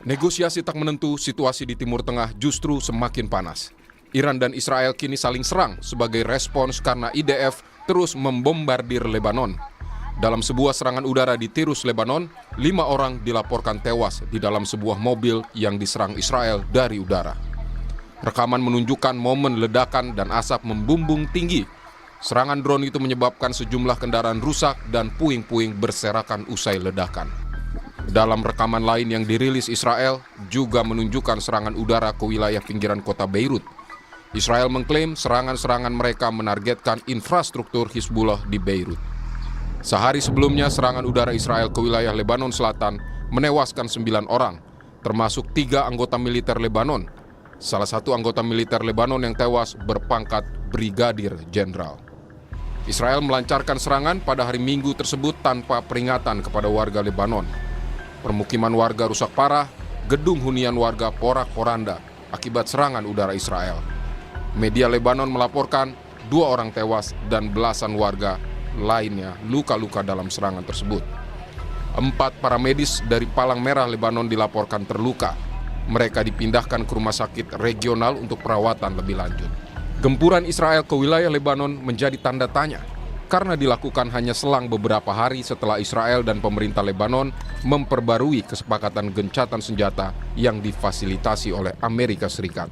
Negosiasi tak menentu, situasi di Timur Tengah justru semakin panas. Iran dan Israel kini saling serang sebagai respons karena IDF terus membombardir Lebanon. Dalam sebuah serangan udara di Tirus, Lebanon, 5 orang dilaporkan tewas di dalam sebuah mobil yang diserang Israel dari udara. Rekaman menunjukkan momen ledakan dan asap membumbung tinggi. Serangan drone itu menyebabkan sejumlah kendaraan rusak dan puing-puing berserakan usai ledakan. Dalam rekaman lain yang dirilis Israel juga menunjukkan serangan udara ke wilayah pinggiran kota Beirut. Israel mengklaim serangan-serangan mereka menargetkan infrastruktur Hizbullah di Beirut. Sehari sebelumnya, serangan udara Israel ke wilayah Lebanon Selatan menewaskan 9 orang, termasuk 3 anggota militer Lebanon. Salah satu anggota militer Lebanon yang tewas berpangkat Brigadir Jenderal. Israel melancarkan serangan pada hari Minggu tersebut tanpa peringatan kepada warga Lebanon. Permukiman warga rusak parah, gedung hunian warga porak-poranda akibat serangan udara Israel. Media Lebanon melaporkan 2 orang tewas dan belasan warga lainnya luka-luka dalam serangan tersebut. 4 para medis dari Palang Merah Lebanon dilaporkan terluka. Mereka dipindahkan ke rumah sakit regional untuk perawatan lebih lanjut. Gempuran Israel ke wilayah Lebanon menjadi tanda tanya karena dilakukan hanya selang beberapa hari setelah Israel dan pemerintah Lebanon memperbarui kesepakatan gencatan senjata yang difasilitasi oleh Amerika Serikat.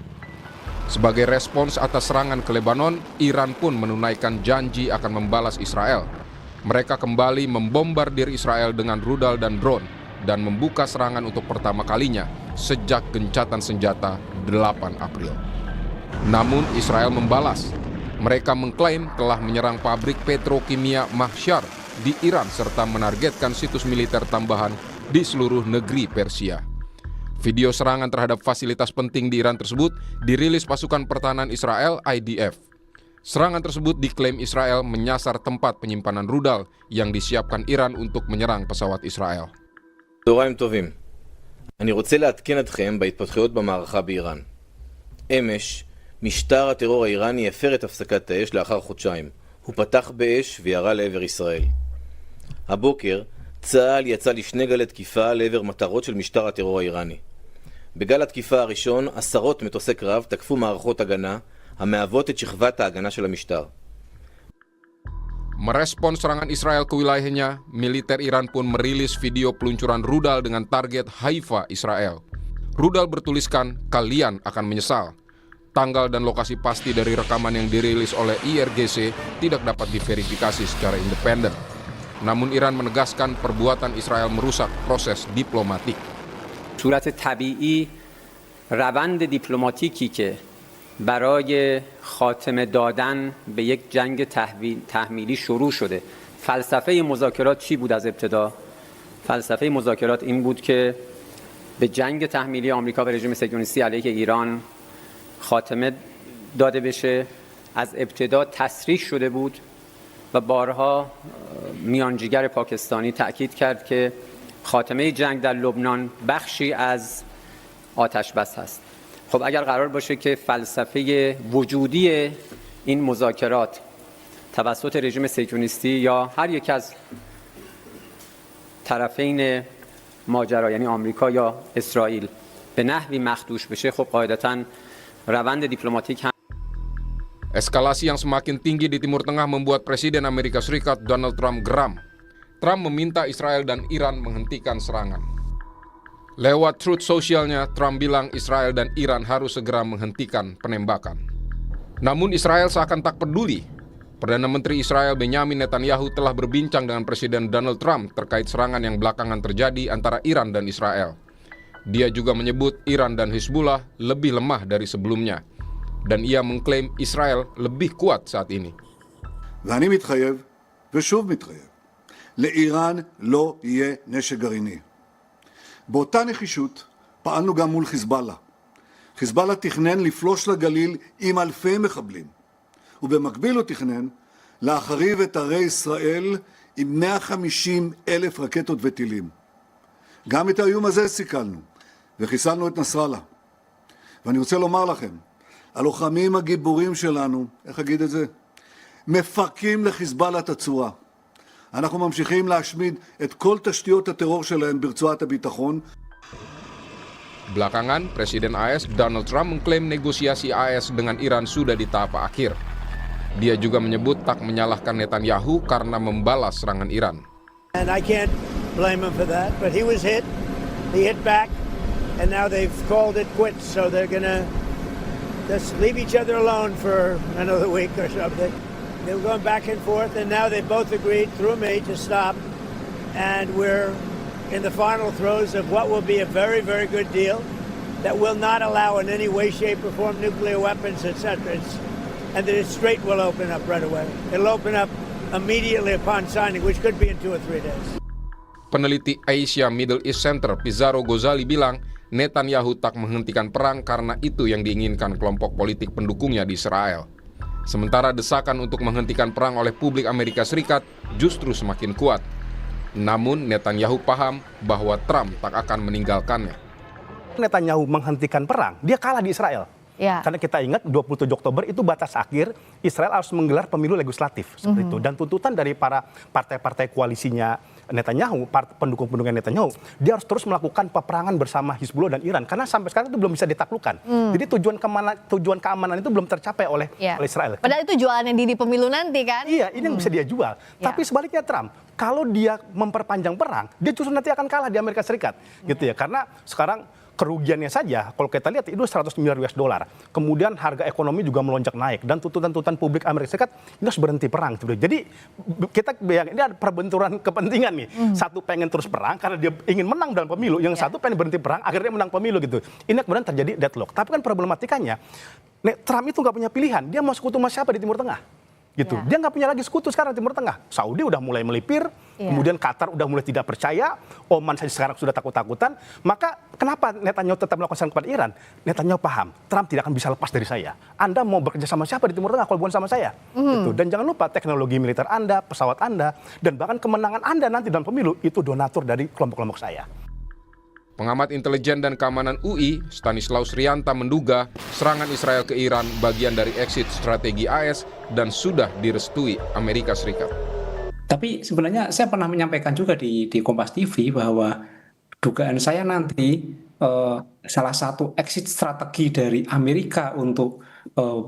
Sebagai respons atas serangan ke Lebanon, Iran pun menunaikan janji akan membalas Israel. Mereka kembali membombardir Israel dengan rudal dan drone dan membuka serangan untuk pertama kalinya sejak gencatan senjata 8 April. Namun Israel membalas. Mereka mengklaim telah menyerang pabrik petrokimia Mahshar di Iran serta menargetkan situs militer tambahan di seluruh negeri Persia. Video serangan terhadap fasilitas penting di Iran tersebut dirilis pasukan pertahanan Israel IDF. Serangan tersebut diklaim Israel menyasar tempat penyimpanan rudal yang disiapkan Iran untuk menyerang pesawat Israel. צהריים טובים. אני רוצה לעדכן אתכם בהתפתחויות במערכה באיראן. אמש, משטר הטרור האיראני הפר את הפסקת האש לאחר חודשיים. הוא פתח באש וירה לעבר ישראל. הבוקר, צה"ל יצא לשני גלי תקיפה לעבר מטרות של משטר הטרור האיראני. בגל התקיפה הראשון, 10 מטוסי קרב תקפו מערכות הגנה המהוות את שכבת ההגנה של המשטר. Merespons serangan Israel ke wilayahnya, militer Iran pun merilis video peluncuran rudal dengan target Haifa, Israel. Rudal bertuliskan, "Kalian akan menyesal." Tanggal dan lokasi pasti dari rekaman yang dirilis oleh IRGC tidak dapat diverifikasi secara independen. Namun Iran menegaskan perbuatan Israel merusak proses diplomatik. صورت طبیعی روند دیپلماتیکی که برای خاتمه دادن به یک جنگ تحمیلی شروع شده. فلسفه مذاکرات چی بود از ابتدا؟ فلسفه مذاکرات این بود که به جنگ تحمیلی آمریکا و رژیم صهیونیستی علیه ایران خاتمه داده بشه. از ابتدا تصریح شده بود و بارها میانجیگر پاکستانی تأکید کرد که خاتمه جنگ در لبنان بخشی از آتش بس هست. خب اگر قرار باشه که فلسفه وجودی این مذاکرات توسط رژیم صهیونیستی یا هر یک از طرفین ماجرا یعنی آمریکا یا اسرائیل به نحوی مخدوش بشه، خب قاعدتاً روند دیپلماتیک هم. Eskalasi yang semakin tinggi di Timur Tengah membuat Presiden Amerika Serikat Donald Trump geram. Trump meminta Israel dan Iran menghentikan serangan. Lewat Truth Socialnya, Trump bilang Israel dan Iran harus segera menghentikan penembakan. Namun Israel seakan tak peduli. Perdana Menteri Israel Benjamin Netanyahu telah berbincang dengan Presiden Donald Trump terkait serangan yang belakangan terjadi antara Iran dan Israel. Dia juga menyebut Iran dan Hizbullah lebih lemah dari sebelumnya. Dan ia mengklaim Israel lebih kuat saat ini. ואני מתחייב, ושוב מתחייב, לאיראן לא יהיה נשק גרעיני. באותה נחישות פעלנו גם מול חיזבאללה. חיזבאללה תכנן לפלוש לגליל עם אלפי מחבלים, ובמקביל הוא תכנן להחריב את ערי ישראל עם 150,000 רקטות וטילים. גם את האיום הזה סיכלנו, וחיסלנו את נסראללה. ואני רוצה לומר לכם, הלוחמים הגיבורים שלנו, איך אגיד את זה? מפרקים לחיזבאללה את הצורה. אנחנו ממשיכים להשמיד את כל תשתיות הטרור שלהם ברצועת הביטחון. Belakangan, Presiden AS Donald Trump mengklaim negosiasi AS dengan Iran sudah di tahap akhir. Dia juga menyebut tak menyalahkan Netanyahu karena membalas serangan Iran. And I can't blame him for that, but he was hit. He hit back, and now they've called it quits, so they're gonna just leave each other alone for another week or something. They were going back and forth, and now they both agreed through me to stop, and we're in the final throes of what will be a very, very good deal that will not allow in any way, shape, or form nuclear weapons, etc. And the strait will open up right away. It'll open up immediately upon signing, which could be in 2 or 3 days. Peneliti Asia Middle East Center Pizarro Gozali bilang Netanyahu tak menghentikan perang karena itu yang diinginkan kelompok politik pendukungnya di Israel. Sementara desakan untuk menghentikan perang oleh publik Amerika Serikat justru semakin kuat. Namun Netanyahu paham bahwa Trump tak akan meninggalkannya. Netanyahu menghentikan perang, dia kalah di Israel. Ya. Karena kita ingat 27 Oktober itu batas akhir Israel harus menggelar pemilu legislatif seperti itu. Dan tuntutan dari para partai-partai koalisinya Netanyahu, pendukung-pendukung Netanyahu, dia harus terus melakukan peperangan bersama Hizbullah dan Iran karena sampai sekarang itu belum bisa ditaklukkan. Jadi tujuan keamanan itu belum tercapai oleh Israel. Padahal itu jualannya di pemilu nanti kan? Iya, ini yang bisa dia jual. Tapi sebaliknya Trump, kalau dia memperpanjang perang, dia justru nanti akan kalah di Amerika Serikat, gitu ya. Karena sekarang kerugiannya saja, kalau kita lihat itu 100 miliar US dollar. Kemudian harga ekonomi juga melonjak naik dan tuntutan-tuntutan publik Amerika Serikat ini harus berhenti perang. Jadi kita bayangin ini ada perbenturan kepentingan nih. Satu pengen terus perang karena dia ingin menang dalam pemilu, yang satu pengen berhenti perang akhirnya menang pemilu gitu. Ini kemudian terjadi deadlock. Tapi kan problematikanya, Trump itu nggak punya pilihan. Dia mau sekutu sama siapa di Timur Tengah? Gitu. Dia nggak punya lagi sekutu sekarang di Timur Tengah. Saudi udah mulai melipir, kemudian Qatar udah mulai tidak percaya, Oman saja sekarang sudah takut-takutan. Maka kenapa Netanyahu tetap melakukan serangan kepada Iran? Netanyahu paham, Trump tidak akan bisa lepas dari saya. Anda mau bekerja sama siapa di Timur Tengah kalau bukan sama saya? Gitu. Dan jangan lupa teknologi militer Anda, pesawat Anda, dan bahkan kemenangan Anda nanti dalam pemilu itu donatur dari kelompok-kelompok saya. Pengamat intelijen dan keamanan UI, Stanislaus Rianta menduga serangan Israel ke Iran bagian dari exit strategi AS dan sudah direstui Amerika Serikat. Tapi sebenarnya saya pernah menyampaikan juga di Kompas TV bahwa dugaan saya nanti salah satu exit strategi dari Amerika untuk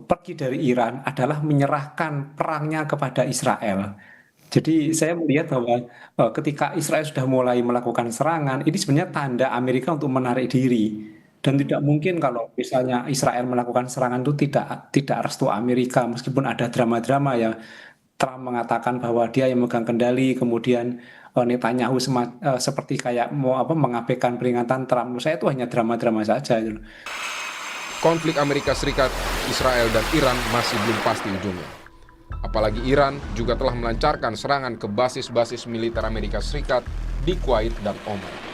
pergi dari Iran adalah menyerahkan perangnya kepada Israel. Jadi saya melihat bahwa ketika Israel sudah mulai melakukan serangan, ini sebenarnya tanda Amerika untuk menarik diri. Dan tidak mungkin kalau misalnya Israel melakukan serangan itu tidak restu Amerika, meskipun ada drama-drama ya. Trump mengatakan bahwa dia yang memegang kendali, kemudian Netanyahu seperti kayak mau mengabaikan peringatan Trump. Menurut saya itu hanya drama-drama saja. Konflik Amerika Serikat, Israel dan Iran masih belum pasti ujungnya. Apalagi Iran juga telah melancarkan serangan ke basis-basis militer Amerika Serikat di Kuwait dan Oman.